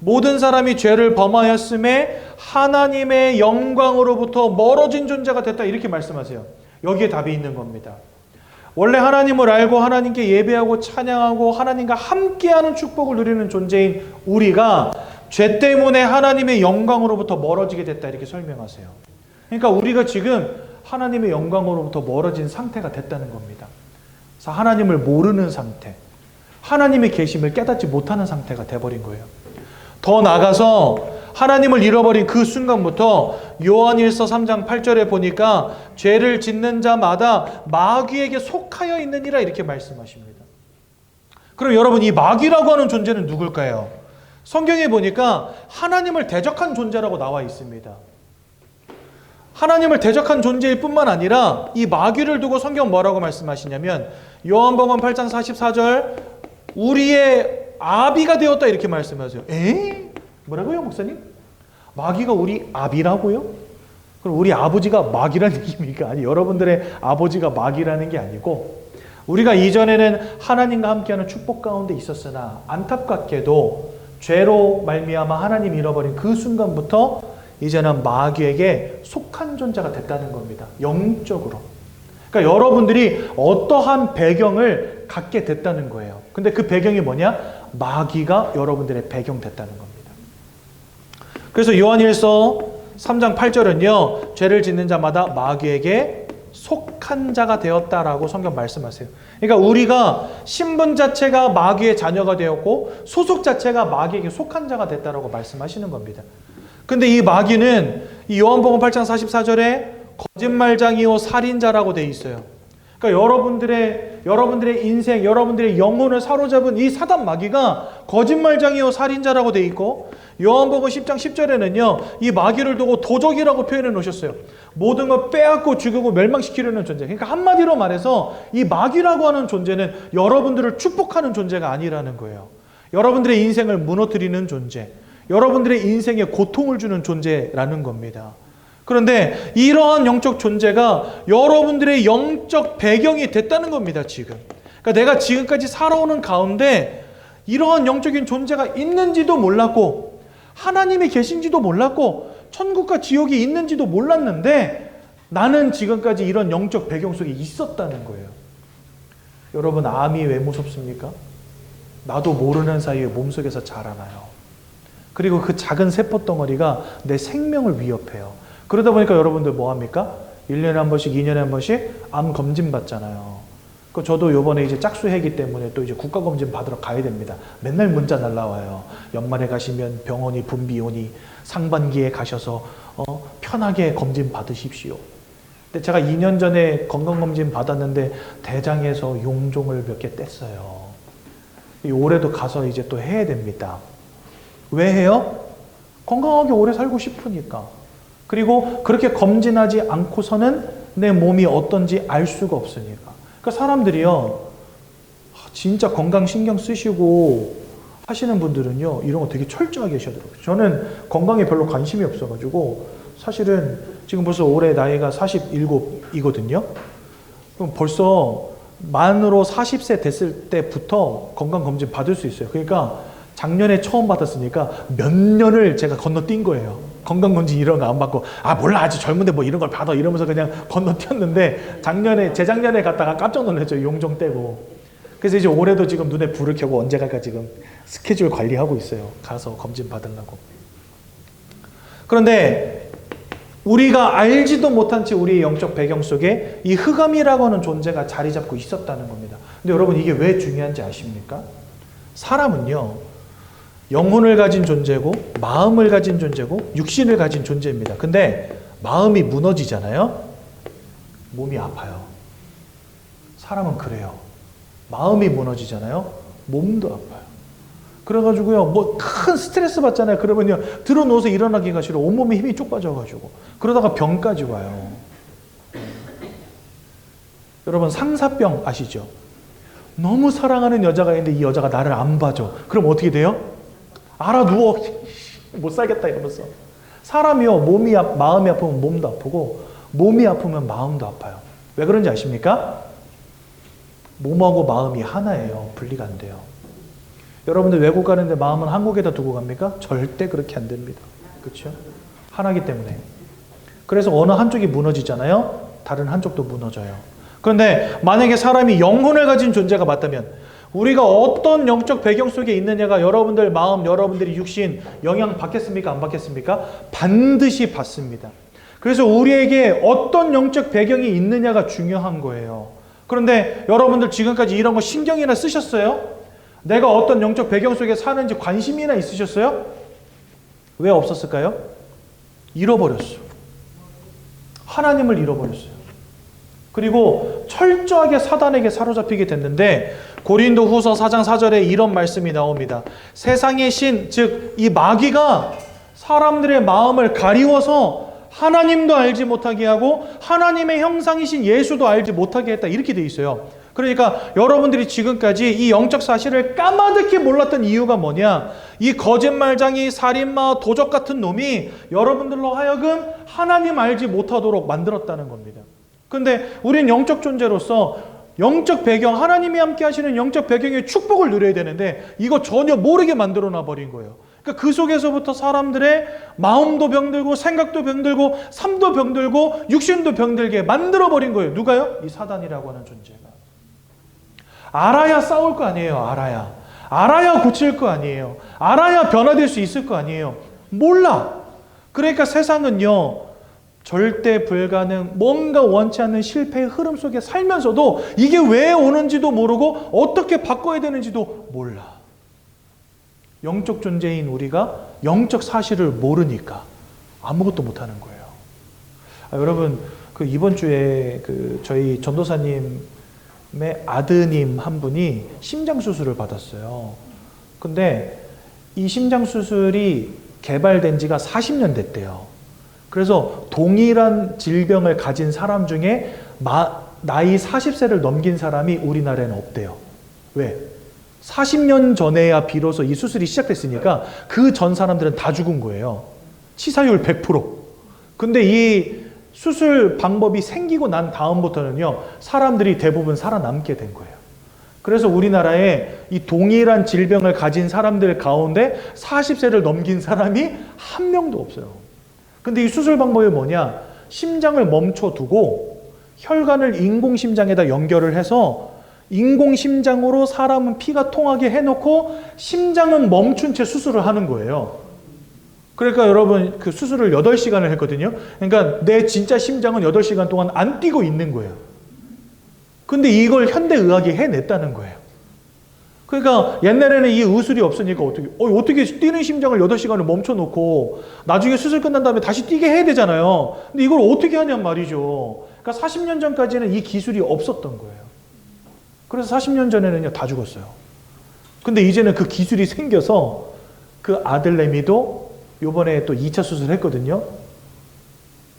모든 사람이 죄를 범하였음에 하나님의 영광으로부터 멀어진 존재가 됐다, 이렇게 말씀하세요. 여기에 답이 있는 겁니다. 원래 하나님을 알고 하나님께 예배하고 찬양하고 하나님과 함께하는 축복을 누리는 존재인 우리가 죄 때문에 하나님의 영광으로부터 멀어지게 됐다, 이렇게 설명하세요. 그러니까 우리가 지금 하나님의 영광으로부터 멀어진 상태가 됐다는 겁니다. 그래서 하나님을 모르는 상태, 하나님의 계심을 깨닫지 못하는 상태가 돼버린 거예요. 더 나아가서 하나님을 잃어버린 그 순간부터 요한일서 3장 8절에 보니까 죄를 짓는 자마다 마귀에게 속하여 있느니라, 이렇게 말씀하십니다. 그럼 여러분, 이 마귀라고 하는 존재는 누굴까요? 성경에 보니까 하나님을 대적한 존재라고 나와 있습니다. 하나님을 대적한 존재일 뿐만 아니라 이 마귀를 두고 성경 뭐라고 말씀하시냐면, 요한복음 8장 44절, 우리의 아비가 되었다, 이렇게 말씀하세요. 뭐라고요, 목사님? 마귀가 우리 아비라고요? 그럼 우리 아버지가 마귀라는 얘기입니까? 아니, 여러분들의 아버지가 마귀라는 게 아니고, 우리가 이전에는 하나님과 함께하는 축복 가운데 있었으나 안타깝게도 죄로 말미암아 하나님 잃어버린 그 순간부터 이제는 마귀에게 속한 존재가 됐다는 겁니다. 영적으로. 그러니까 여러분들이 어떠한 배경을 갖게 됐다는 거예요. 근데 그 배경이 뭐냐? 마귀가 여러분들의 배경 됐다는 겁니다. 그래서 요한일서 3장 8절은요, 죄를 짓는 자마다 마귀에게 속한 자가 되었다라고 성경 말씀하세요. 그러니까 우리가 신분 자체가 마귀의 자녀가 되었고 소속 자체가 마귀에게 속한 자가 됐다라고 말씀하시는 겁니다. 근데 이 마귀는 이 요한복음 8장 44절에 거짓말장이요 살인자라고 돼 있어요. 그러니까 여러분들의 인생, 여러분들의 영혼을 사로잡은 이 사단 마귀가 거짓말장이요 살인자라고 돼 있고, 요한복음 10장 10절에는요 이 마귀를 두고 도적이라고 표현해 놓으셨어요. 모든 걸 빼앗고 죽이고 멸망시키려는 존재. 그러니까 한마디로 말해서 이 마귀라고 하는 존재는 여러분들을 축복하는 존재가 아니라는 거예요. 여러분들의 인생을 무너뜨리는 존재, 여러분들의 인생에 고통을 주는 존재라는 겁니다. 그런데 이러한 영적 존재가 여러분들의 영적 배경이 됐다는 겁니다, 지금. 그러니까 내가 지금까지 살아오는 가운데 이러한 영적인 존재가 있는지도 몰랐고, 하나님이 계신지도 몰랐고, 천국과 지옥이 있는지도 몰랐는데, 나는 지금까지 이런 영적 배경 속에 있었다는 거예요. 여러분, 암이 왜 무섭습니까? 나도 모르는 사이에 몸속에서 자라나요. 그리고 그 작은 세포 덩어리가 내 생명을 위협해요. 그러다 보니까 여러분들 뭐 합니까? 1년에 한 번씩, 2년에 한 번씩 암 검진 받잖아요. 저도 요번에 이제 짝수해기 때문에 또 이제 국가검진 받으러 가야 됩니다. 맨날 문자 날라와요. 연말에 가시면 병원이 붐비오니 상반기에 가셔서 편하게 검진 받으십시오. 근데 제가 2년 전에 건강검진 받았는데 대장에서 용종을 몇 개 뗐어요. 올해도 가서 이제 또 해야 됩니다. 왜 해요? 건강하게 오래 살고 싶으니까. 그리고 그렇게 검진하지 않고서는 내 몸이 어떤지 알 수가 없으니까. 그러니까 사람들이요, 진짜 건강 신경 쓰시고 하시는 분들은요, 이런 거 되게 철저하게 하시더라고요. 저는 건강에 별로 관심이 없어가지고, 사실은 지금 벌써 올해 나이가 47이거든요. 그럼 벌써 만으로 40세 됐을 때부터 건강검진 받을 수 있어요. 그러니까 작년에 처음 받았으니까 몇 년을 제가 건너뛴 거예요. 건강검진 이런 거 안 받고, 몰라, 아직 젊은데 뭐 이런 걸 받아, 이러면서 그냥 건너뛰었는데, 재작년에 갔다가 깜짝 놀랐죠. 용종 떼고. 그래서 이제 올해도 지금 눈에 불을 켜고 언제 갈까 지금 스케줄 관리하고 있어요. 가서 검진 받으려고. 그런데 우리가 알지도 못한 채 우리의 영적 배경 속에 이 흑암이라고 하는 존재가 자리 잡고 있었다는 겁니다. 근데 여러분, 이게 왜 중요한지 아십니까? 사람은요, 영혼을 가진 존재고, 마음을 가진 존재고, 육신을 가진 존재입니다. 근데 마음이 무너지잖아요? 몸이 아파요. 사람은 그래요. 마음이 무너지잖아요? 몸도 아파요. 그래가지고요, 뭐 큰 스트레스 받잖아요. 그러면요, 들어 누워서 일어나기가 싫어. 온몸에 힘이 쭉 빠져가지고. 그러다가 병까지 와요. 여러분, 상사병 아시죠? 너무 사랑하는 여자가 있는데 이 여자가 나를 안 봐줘. 그럼 어떻게 돼요? 알아 누워. 못 살겠다 이러면서. 사람이요, 마음이 아프면 몸도 아프고, 몸이 아프면 마음도 아파요. 왜 그런지 아십니까? 몸하고 마음이 하나예요. 분리가 안 돼요. 여러분들 외국 가는데 마음은 한국에다 두고 갑니까? 절대 그렇게 안 됩니다. 그렇죠? 하나기 때문에. 그래서 어느 한쪽이 무너지잖아요? 다른 한쪽도 무너져요. 그런데 만약에 사람이 영혼을 가진 존재가 맞다면, 우리가 어떤 영적 배경 속에 있느냐가 여러분들 마음, 여러분들이 육신 영향 받겠습니까? 안 받겠습니까? 반드시 받습니다. 그래서 우리에게 어떤 영적 배경이 있느냐가 중요한 거예요. 그런데 여러분들 지금까지 이런 거 신경이나 쓰셨어요? 내가 어떤 영적 배경 속에 사는지 관심이나 있으셨어요? 왜 없었을까요? 잃어버렸어. 하나님을 잃어버렸어요. 그리고 철저하게 사단에게 사로잡히게 됐는데, 고린도후서 4장 4절에 이런 말씀이 나옵니다. 세상의 신, 즉 이 마귀가 사람들의 마음을 가리워서 하나님도 알지 못하게 하고 하나님의 형상이신 예수도 알지 못하게 했다, 이렇게 돼 있어요. 그러니까 여러분들이 지금까지 이 영적 사실을 까마득히 몰랐던 이유가 뭐냐? 이 거짓말장이, 살인마, 도적 같은 놈이 여러분들로 하여금 하나님 알지 못하도록 만들었다는 겁니다. 근데 우린 영적 존재로서 영적 배경, 하나님이 함께 하시는 영적 배경의 축복을 누려야 되는데 이거 전혀 모르게 만들어 놔버린 거예요. 그러니까 그 속에서부터 사람들의 마음도 병들고, 생각도 병들고, 삶도 병들고, 육신도 병들게 만들어버린 거예요. 누가요? 이 사단이라고 하는 존재가. 알아야 싸울 거 아니에요. 알아야 고칠 거 아니에요. 알아야 변화될 수 있을 거 아니에요. 몰라. 그러니까 세상은요, 절대 불가능, 뭔가 원치 않는 실패의 흐름 속에 살면서도 이게 왜 오는지도 모르고 어떻게 바꿔야 되는지도 몰라. 영적 존재인 우리가 영적 사실을 모르니까 아무것도 못하는 거예요. 여러분, 그 이번 주에 그 저희 전도사님의 아드님 한 분이 심장 수술을 받았어요. 근데 이 심장 수술이 개발된 지가 40년 됐대요. 그래서 동일한 질병을 가진 사람 중에 나이 40세를 넘긴 사람이 우리나라에는 없대요. 왜? 40년 전에야 비로소 이 수술이 시작됐으니까 그 전 사람들은 다 죽은 거예요. 치사율 100%. 근데 이 수술 방법이 생기고 난 다음부터는요, 사람들이 대부분 살아남게 된 거예요. 그래서 우리나라에 이 동일한 질병을 가진 사람들 가운데 40세를 넘긴 사람이 한 명도 없어요. 근데 이 수술 방법이 뭐냐? 심장을 멈춰두고 혈관을 인공심장에다 연결을 해서 인공심장으로 사람은 피가 통하게 해놓고 심장은 멈춘 채 수술을 하는 거예요. 그러니까 여러분 그 수술을 8시간을 했거든요. 그러니까 내 진짜 심장은 8시간 동안 안 뛰고 있는 거예요. 근데 이걸 현대의학이 해냈다는 거예요. 그러니까 옛날에는 이 의술이 없으니까 어떻게 뛰는 심장을 8시간을 멈춰놓고 나중에 수술 끝난 다음에 다시 뛰게 해야 되잖아요. 근데 이걸 어떻게 하냔 말이죠. 그러니까 40년 전까지는 이 기술이 없었던 거예요. 그래서 40년 전에는요, 다 죽었어요. 근데 이제는 그 기술이 생겨서 그 아들내미도 요번에 또 2차 수술을 했거든요.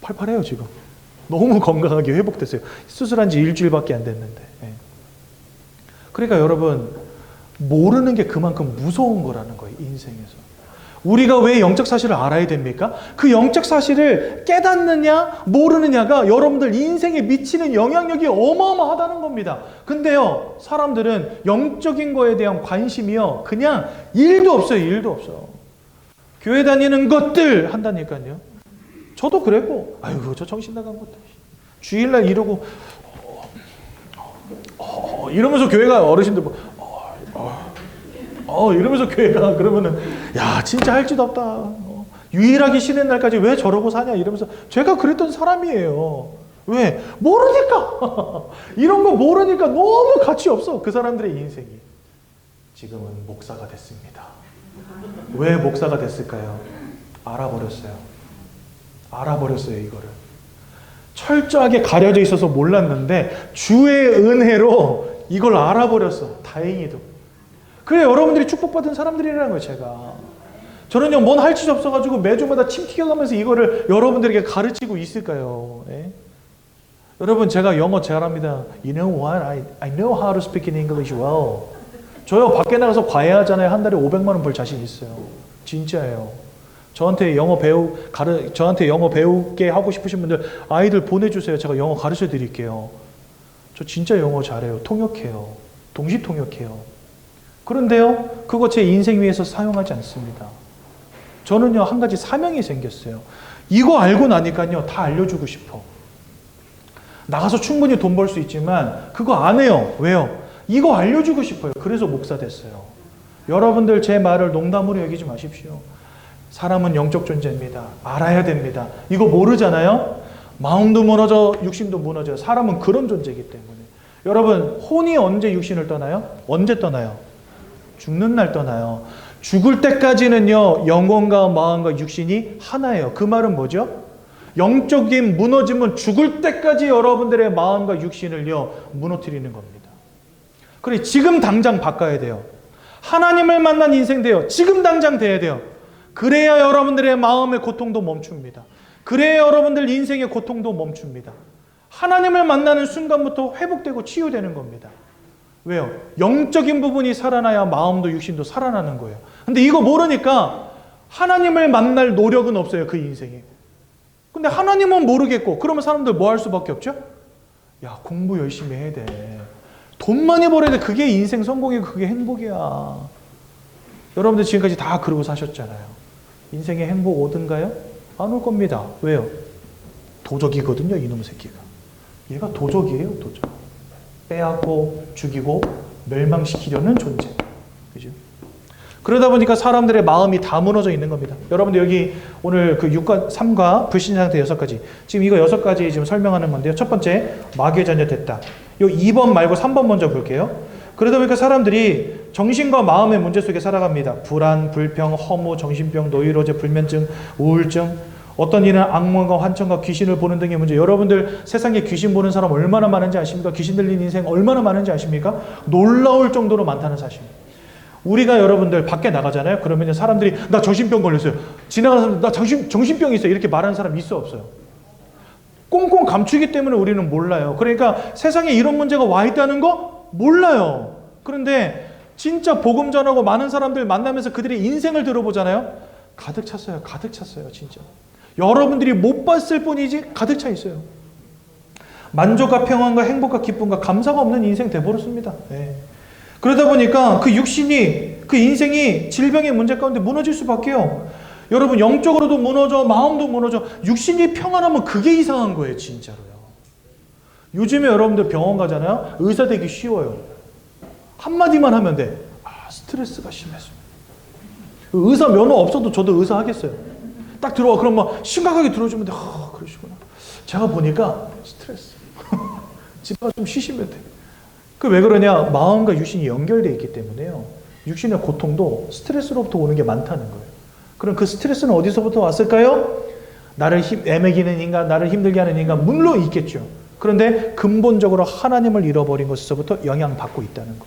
팔팔해요, 지금. 너무 건강하게 회복됐어요. 수술한 지 일주일밖에 안 됐는데. 그러니까 여러분, 모르는 게 그만큼 무서운 거라는 거예요, 인생에서. 우리가 왜 영적 사실을 알아야 됩니까? 그 영적 사실을 깨닫느냐, 모르느냐가 여러분들 인생에 미치는 영향력이 어마어마하다는 겁니다. 근데요, 사람들은 영적인 거에 대한 관심이요, 그냥 일도 없어요, 일도 없어요. 교회 다니는 것들 한다니까요. 저도 그랬고, 아이고, 저 정신 나간 것들. 주일날 이러고, 이러면서 교회가 어르신들 이러면서 교회가 그러면은 야 진짜 할 짓 없다. 유일하게 쉬는 날까지 왜 저러고 사냐 이러면서 제가 그랬던 사람이에요. 왜? 모르니까. 이런 거 모르니까 너무 가치 없어. 그 사람들의 인생이. 지금은 목사가 됐습니다. 왜 목사가 됐을까요? 알아버렸어요. 알아버렸어요, 이거를. 철저하게 가려져 있어서 몰랐는데 주의 은혜로 이걸 알아버렸어. 다행히도. 그래, 여러분들이 축복받은 사람들이라는 거예요, 제가. 저는요, 뭔 할 짓 없어가지고 매주마다 침 튀겨가면서 이거를 여러분들에게 가르치고 있을까요? 예? 여러분, 제가 영어 잘합니다. You know what? I know how to speak in English well. 저요, 밖에 나가서 과외하잖아요. 한 달에 500만 원 벌 자신 있어요. 진짜예요. 저한테 영어 배우게 하고 싶으신 분들 아이들 보내주세요. 제가 영어 가르쳐 드릴게요. 저 진짜 영어 잘해요. 통역해요. 동시 통역해요. 그런데요, 그거 제 인생 위해서 사용하지 않습니다. 저는요, 한 가지 사명이 생겼어요. 이거 알고 나니까요, 다 알려주고 싶어. 나가서 충분히 돈 벌 수 있지만 그거 안 해요. 왜요? 이거 알려주고 싶어요. 그래서 목사 됐어요. 여러분들 제 말을 농담으로 여기지 마십시오. 사람은 영적 존재입니다. 알아야 됩니다. 이거 모르잖아요? 마음도 무너져, 육신도 무너져요. 사람은 그런 존재이기 때문에. 여러분, 혼이 언제 육신을 떠나요? 언제 떠나요? 죽는 날 떠나요. 죽을 때까지는요, 영혼과 마음과 육신이 하나예요. 그 말은 뭐죠? 영적인 무너짐은 죽을 때까지 여러분들의 마음과 육신을요, 무너뜨리는 겁니다. 그래, 지금 당장 바꿔야 돼요. 하나님을 만난 인생 돼요. 지금 당장 돼야 돼요. 그래야 여러분들의 마음의 고통도 멈춥니다. 그래야 여러분들 인생의 고통도 멈춥니다. 하나님을 만나는 순간부터 회복되고 치유되는 겁니다. 왜요? 영적인 부분이 살아나야 마음도 육신도 살아나는 거예요. 근데 이거 모르니까 하나님을 만날 노력은 없어요, 그 인생에. 근데 하나님은 모르겠고, 그러면 사람들 뭐 할 수밖에 없죠? 야, 공부 열심히 해야 돼. 돈 많이 벌어야 돼. 그게 인생 성공이고 그게 행복이야. 여러분들 지금까지 다 그러고 사셨잖아요. 인생의 행복 오든가요? 안 올 겁니다. 왜요? 도적이거든요, 이놈 새끼가. 얘가 도적이에요, 도적. 빼앗고 죽이고 멸망시키려는 존재. 그죠? 그러다 보니까 사람들의 마음이 다 무너져 있는 겁니다. 여러분들 여기 오늘 그 6과 3과 불신 상태 6가지. 지금 이거 6가지 지금 설명하는 건데요. 첫 번째, 마귀의 자녀 됐다. 요 2번 말고 3번 먼저 볼게요. 그러다 보니까 사람들이 정신과 마음의 문제 속에 살아갑니다. 불안, 불평, 허무, 정신병, 노이로제, 불면증, 우울증. 어떤 이는 악몽과 환청과 귀신을 보는 등의 문제. 여러분들 세상에 귀신 보는 사람 얼마나 많은지 아십니까? 귀신 들린 인생 얼마나 많은지 아십니까? 놀라울 정도로 많다는 사실. 우리가 여러분들 밖에 나가잖아요. 그러면 사람들이 나 정신병 걸렸어요. 지나가는 사람 나 정신병이 있어요. 이렇게 말하는 사람 있어 없어요? 꽁꽁 감추기 때문에 우리는 몰라요. 그러니까 세상에 이런 문제가 와 있다는 거 몰라요. 그런데 진짜 복음 전하고 많은 사람들 만나면서 그들의 인생을 들어보잖아요. 가득 찼어요. 가득 찼어요. 진짜. 여러분들이 못 봤을 뿐이지 가득 차 있어요. 만족과 평안과 행복과 기쁨과 감사가 없는 인생 돼버렸습니다. 네. 그러다 보니까 그 육신이, 그 인생이 질병의 문제 가운데 무너질 수밖에요. 여러분 영적으로도 무너져, 마음도 무너져. 육신이 평안하면 그게 이상한 거예요. 진짜로요. 요즘에 여러분들 병원 가잖아요. 의사 되기 쉬워요. 한마디만 하면 돼. 스트레스가 심했어요. 의사 면허 없어도 저도 의사 하겠어요. 딱 들어와. 그럼 막 심각하게 들어주면 돼. 그러시구나. 제가 보니까 스트레스. 집가 좀 쉬시면 돼. 그 왜 그러냐? 마음과 육신이 연결되어 있기 때문에요. 육신의 고통도 스트레스로부터 오는 게 많다는 거예요. 그럼 그 스트레스는 어디서부터 왔을까요? 나를 애매기는 인간, 나를 힘들게 하는 인간, 물론 있겠죠. 그런데 근본적으로 하나님을 잃어버린 것에서부터 영향받고 있다는 거.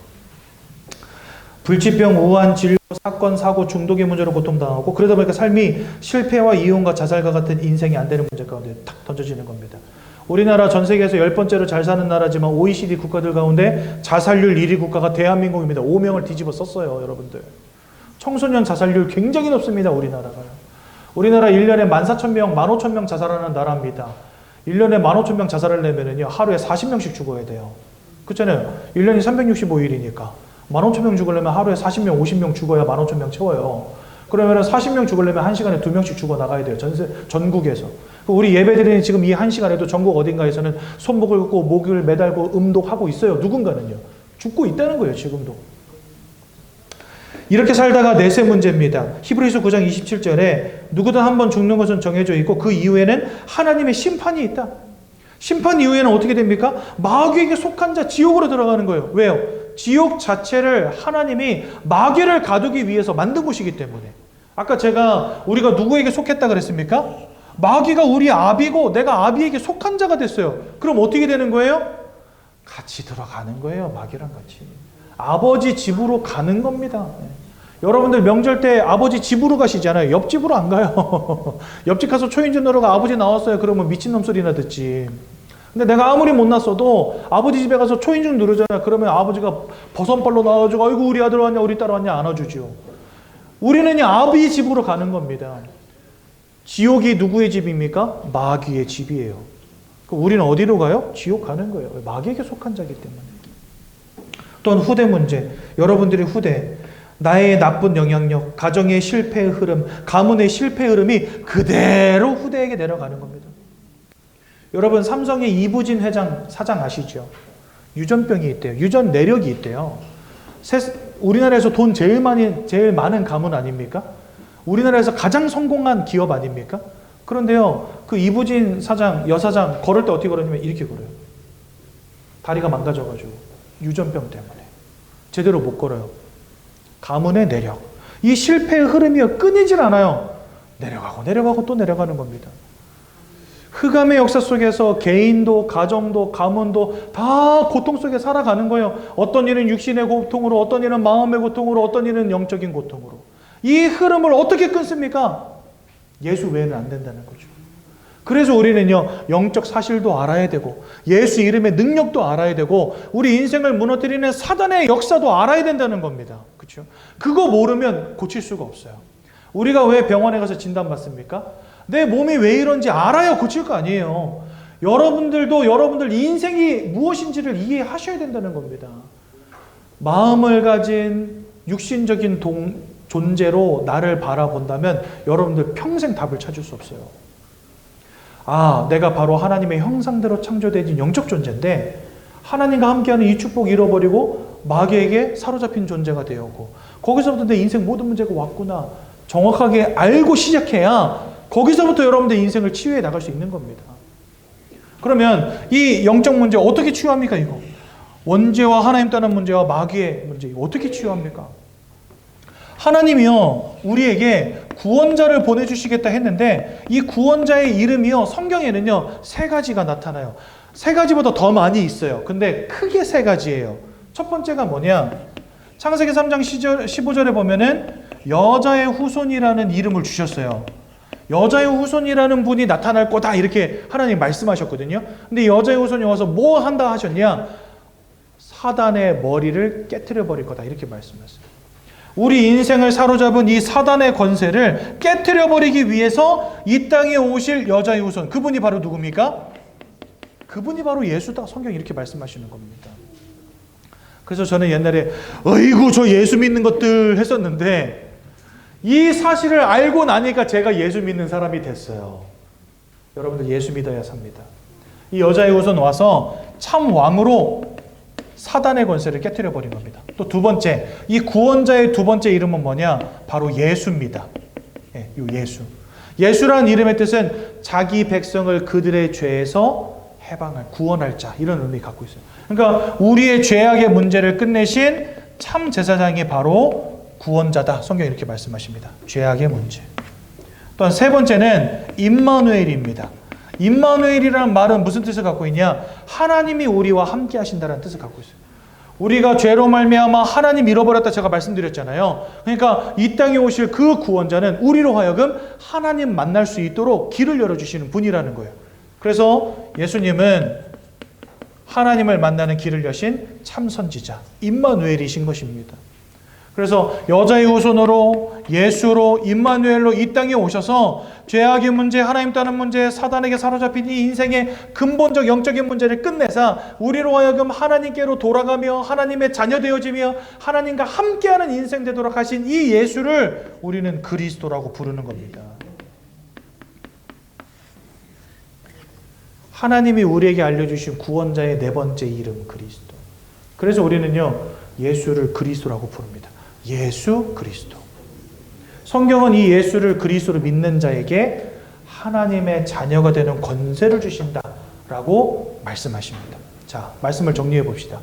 불치병, 우한, 진료, 사건, 사고, 중독의 문제로 고통당하고 그러다 보니까 삶이 실패와 이혼과 자살과 같은 인생이 안 되는 문제 가운데 탁 던져지는 겁니다. 우리나라 전 세계에서 10번째로 잘 사는 나라지만 OECD 국가들 가운데 자살률 1위 국가가 대한민국입니다. 5명을 뒤집어 썼어요. 여러분들. 청소년 자살률 굉장히 높습니다. 우리나라가요. 우리나라 1년에 14,000명, 15,000명 자살하는 나라입니다. 1년에 15,000명 자살을 내면은요, 하루에 40명씩 죽어야 돼요. 그렇잖아요. 1년이 365일이니까. 15,000명 죽으려면 하루에 40명, 50명 죽어야 15,000명 채워요. 그러면 40명 죽으려면 1시간에 2명씩 죽어 나가야 돼요. 전국에서. 우리 예배드리는 지금 이 1시간에도 전국 어딘가에서는 손목을 긋고 목을 매달고 음독하고 있어요. 누군가는요. 죽고 있다는 거예요. 지금도. 이렇게 살다가 내세 문제입니다. 히브리서 9장 27절에 누구든 한 번 죽는 것은 정해져 있고 그 이후에는 하나님의 심판이 있다. 심판 이후에는 어떻게 됩니까? 마귀에게 속한 자 지옥으로 들어가는 거예요. 왜요? 지옥 자체를 하나님이 마귀를 가두기 위해서 만든 곳이기 때문에. 아까 우리가 누구에게 속했다 그랬습니까? 마귀가 우리 아비고 내가 아비에게 속한 자가 됐어요. 그럼 어떻게 되는 거예요? 같이 들어가는 거예요. 마귀랑 같이. 아버지 집으로 가는 겁니다. 여러분들 명절 때 아버지 집으로 가시잖아요. 옆집으로 안 가요. 옆집 가서 초인종 누르고 아버지 나왔어요. 그러면 미친놈 소리나 듣지. 근데 내가 아무리 못났어도 아버지 집에 가서 초인종 누르잖아요. 그러면 아버지가 버선발로 나와가지고 아이고 우리 아들 왔냐 우리 딸 왔냐 안아주죠. 우리는 아비 집으로 가는 겁니다. 지옥이 누구의 집입니까? 마귀의 집이에요. 우리는 어디로 가요? 지옥 가는 거예요. 마귀에게 속한 자이기 때문에. 또한 후대 문제. 여러분들의 후대. 나의 나쁜 영향력, 가정의 실패의 흐름, 가문의 실패의 흐름이 그대로 후대에게 내려가는 겁니다. 여러분 삼성의 이부진 사장 아시죠? 유전병이 있대요. 유전 내력이 있대요. 우리나라에서 돈 제일 많은 가문 아닙니까? 우리나라에서 가장 성공한 기업 아닙니까? 그런데요, 그 이부진 여사장 걸을 때 어떻게 걸었냐면 이렇게 걸어요. 다리가 망가져가지고 유전병 때문에 제대로 못 걸어요. 가문의 내력. 이 실패의 흐름이 끊이질 않아요. 내려가고 또 내려가는 겁니다. 흑암의 역사 속에서 개인도 가정도 가문도 다 고통 속에 살아가는 거예요. 어떤 일은 육신의 고통으로, 어떤 일은 마음의 고통으로, 어떤 일은 영적인 고통으로. 이 흐름을 어떻게 끊습니까? 예수 외에는 안 된다는 거죠. 그래서 우리는요, 영적 사실도 알아야 되고 예수 이름의 능력도 알아야 되고 우리 인생을 무너뜨리는 사단의 역사도 알아야 된다는 겁니다. 그렇죠? 그거 모르면 고칠 수가 없어요. 우리가 왜 병원에 가서 진단받습니까? 내 몸이 왜 이런지 알아야 고칠 거 아니에요. 여러분들도 여러분들 인생이 무엇인지를 이해하셔야 된다는 겁니다. 마음을 가진 육신적인 존재로 나를 바라본다면 여러분들 평생 답을 찾을 수 없어요. 내가 바로 하나님의 형상대로 창조되어진 영적 존재인데 하나님과 함께하는 이 축복 잃어버리고 마귀에게 사로잡힌 존재가 되었고 거기서부터 내 인생 모든 문제가 왔구나 정확하게 알고 시작해야 거기서부터 여러분들 인생을 치유해 나갈 수 있는 겁니다. 그러면 이 영적 문제 어떻게 치유합니까? 이거 원죄와 하나님 떠난 문제와 마귀의 문제 이거 어떻게 치유합니까? 하나님이요 우리에게 구원자를 보내주시겠다 했는데 이 구원자의 이름이요, 성경에는요 3가지가 나타나요. 3가지보다 더 많이 있어요. 근데 크게 3가지예요. 첫 번째가 뭐냐, 창세기 3장 15절에 보면은 여자의 후손이라는 이름을 주셨어요. 여자의 후손이라는 분이 나타날 거다, 이렇게 하나님 말씀하셨거든요. 근데 여자의 후손이 와서 뭐 한다 하셨냐, 사단의 머리를 깨트려 버릴 거다, 이렇게 말씀하셨어요. 우리 인생을 사로잡은 이 사단의 권세를 깨트려 버리기 위해서 이 땅에 오실 여자의 후손, 그분이 바로 누굽니까? 그분이 바로 예수다. 성경이 이렇게 말씀하시는 겁니다. 그래서 저는 옛날에 어이구 저 예수 믿는 것들 했었는데, 이 사실을 알고 나니까 제가 예수 믿는 사람이 됐어요. 여러분들 예수 믿어야 삽니다. 이 여자의 후손 와서 참 왕으로 사단의 권세를 깨트려 버린 겁니다. 또 두 번째, 이 구원자의 두 번째 이름은 뭐냐, 바로 예수입니다. 예, 요 예수. 예수라는 이름의 뜻은 자기 백성을 그들의 죄에서 해방할, 구원할 자, 이런 의미 갖고 있어요. 그러니까 우리의 죄악의 문제를 끝내신 참 제사장이 바로 구원자다. 성경이 이렇게 말씀하십니다. 죄악의 문제. 또한 세 번째는 임마누엘입니다. 임마누엘이라는 말은 무슨 뜻을 갖고 있냐? 하나님이 우리와 함께 하신다는 뜻을 갖고 있어요. 우리가 죄로 말미암아 하나님 잃어버렸다 제가 말씀드렸잖아요. 그러니까 이 땅에 오실 그 구원자는 우리로 하여금 하나님 만날 수 있도록 길을 열어주시는 분이라는 거예요. 그래서 예수님은 하나님을 만나는 길을 여신 참 선지자, 임마누엘이신 것입니다. 그래서 여자의 후손으로 예수로 임마누엘로 이 땅에 오셔서 죄악의 문제, 하나님 떠난 문제, 사단에게 사로잡힌 이 인생의 근본적 영적인 문제를 끝내사 우리로 하여금 하나님께로 돌아가며 하나님의 자녀 되어지며 하나님과 함께하는 인생 되도록 하신 이 예수를 우리는 그리스도라고 부르는 겁니다. 하나님이 우리에게 알려주신 구원자의 네 번째 이름, 그리스도. 그래서 우리는요 예수를 그리스도라고 부릅니다. 예수 그리스도. 성경은 이 예수를 그리스도로 믿는 자에게 하나님의 자녀가 되는 권세를 주신다라고 말씀하십니다. 자, 말씀을 정리해 봅시다.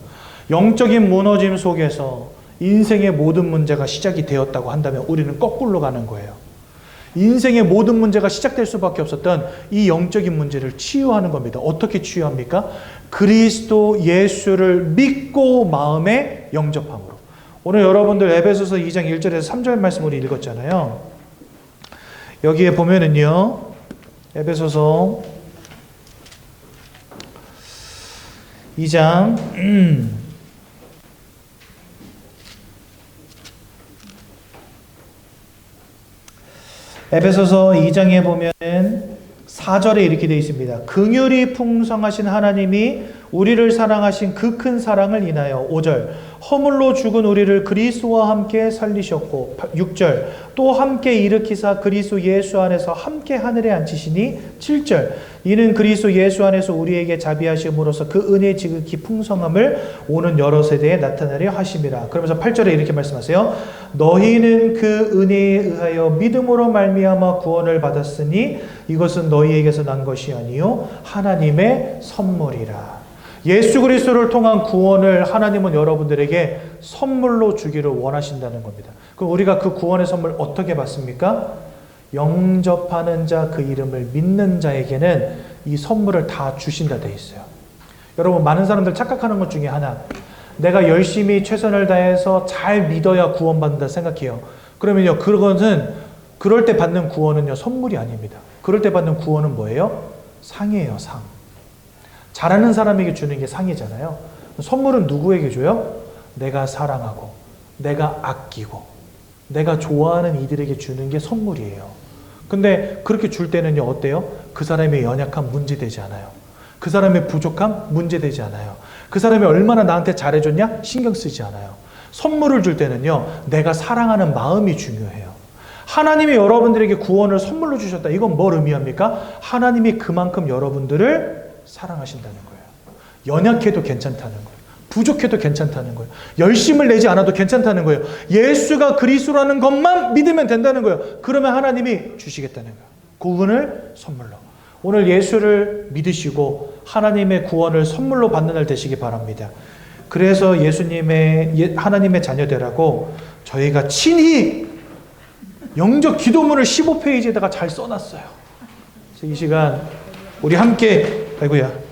영적인 무너짐 속에서 인생의 모든 문제가 시작이 되었다고 한다면 우리는 거꾸로 가는 거예요. 인생의 모든 문제가 시작될 수밖에 없었던 이 영적인 문제를 치유하는 겁니다. 어떻게 치유합니까? 그리스도 예수를 믿고 마음에 영접함으로. 오늘 여러분들 에베소서 2장 1절에서 3절 말씀을 읽었잖아요. 여기에 보면은요, 에베소서 2장 에베소서 2장에 보면은 4절에 이렇게 되어 있습니다. 긍휼이 풍성하신 하나님이 우리를 사랑하신 그 큰 사랑을 인하여 5절 허물로 죽은 우리를 그리스도와 함께 살리셨고 6절 또 함께 일으키사 그리스도 예수 안에서 함께 하늘에 앉히시니 7절 이는 그리스도 예수 안에서 우리에게 자비하심으로써 그 은혜의 지극히 풍성함을 오는 여러 세대에 나타내려 하심이라. 그러면서 8절에 이렇게 말씀하세요. 너희는 그 은혜에 의하여 믿음으로 말미암아 구원을 받았으니 이것은 너희에게서 난 것이 아니요 하나님의 선물이라. 예수 그리스도를 통한 구원을 하나님은 여러분들에게 선물로 주기를 원하신다는 겁니다. 그럼 우리가 그 구원의 선물 어떻게 받습니까? 영접하는 자, 그 이름을 믿는 자에게는 이 선물을 다 주신다 돼 있어요. 여러분, 많은 사람들 착각하는 것 중에 하나, 내가 열심히 최선을 다해서 잘 믿어야 구원받는다 생각해요. 그러면요, 그것은 그럴 때 받는 구원은요 선물이 아닙니다. 그럴 때 받는 구원은 뭐예요? 상이에요, 상. 잘하는 사람에게 주는 게 상이잖아요. 선물은 누구에게 줘요? 내가 사랑하고 내가 아끼고 내가 좋아하는 이들에게 주는 게 선물이에요. 근데 그렇게 줄 때는요 어때요? 그 사람의 연약함 문제되지 않아요. 그 사람의 부족함 문제되지 않아요. 그 사람이 얼마나 나한테 잘해줬냐? 신경 쓰지 않아요. 선물을 줄 때는요 내가 사랑하는 마음이 중요해요. 하나님이 여러분들에게 구원을 선물로 주셨다. 이건 뭘 의미합니까? 하나님이 그만큼 여러분들을 사랑하신다는 거예요. 연약해도 괜찮다는 거예요. 부족해도 괜찮다는 거예요. 열심을 내지 않아도 괜찮다는 거예요. 예수가 그리스도라는 것만 믿으면 된다는 거예요. 그러면 하나님이 주시겠다는 거예요. 구원을 선물로. 오늘 예수를 믿으시고 하나님의 구원을 선물로 받는 날 되시기 바랍니다. 그래서 예수님의 하나님의 자녀되라고 저희가 친히 영접 기도문을 15페이지에다가 잘 써놨어요. 그래서 이 시간 우리 함께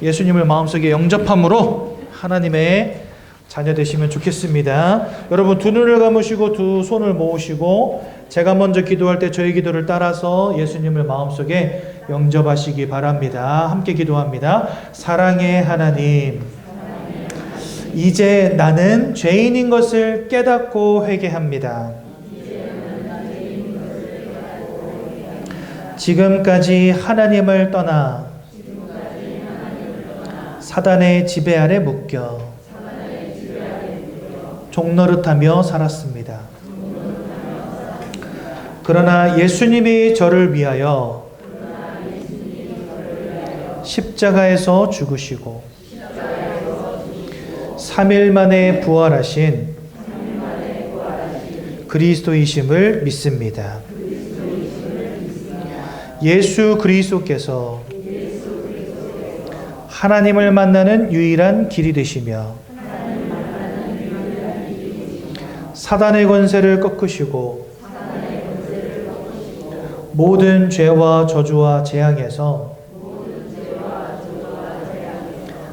예수님을 마음속에 영접함으로 하나님의 자녀 되시면 좋겠습니다. 여러분 두 눈을 감으시고 두 손을 모으시고 제가 먼저 기도할 때 저희 기도를 따라서 예수님을 마음속에 영접하시기 바랍니다. 함께 기도합니다. 사랑의 하나님, 이제 나는 죄인인 것을 깨닫고 회개합니다. 지금까지 하나님을 떠나 사단의 지배 아래 묶여 종노릇하며 살았습니다. 그러나 예수님이 저를 위하여 십자가에서 죽으시고 3일 만에 부활하신 그리스도이심을 믿습니다. 예수 그리스도께서 하나님을 만나는 유일한 길이 되시며 사단의 권세를 꺾으시고 모든 죄와 저주와 재앙에서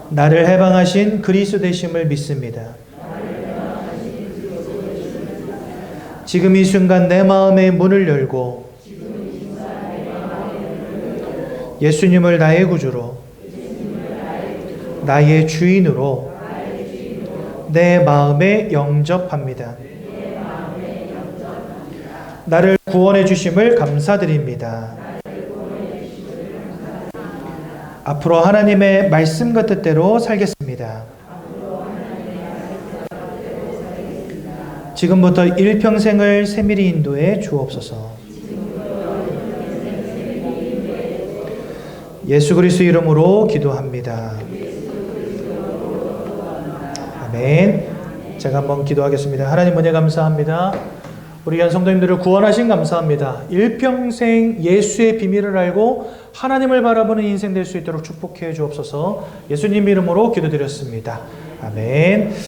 나를 해방하신 그리스도 되심을 믿습니다. 지금 이 순간 내 마음의 문을 열고 예수님을 나의 구주로 나의 주인으로 내 마음에 영접합니다. 나를 구원해 주심을 감사드립니다. 앞으로 하나님의 말씀과 뜻대로 살겠습니다. 지금부터 일평생을 세밀히 인도해 주옵소서. 예수 그리스도 이름으로 기도합니다. 아멘. 제가 한번 기도하겠습니다. 하나님 은혜 감사합니다. 우리 귀한 성도님들을 구원하신 감사합니다. 일평생 예수의 비밀을 알고 하나님을 바라보는 인생 될 수 있도록 축복해 주옵소서. 예수님 이름으로 기도드렸습니다. 아멘.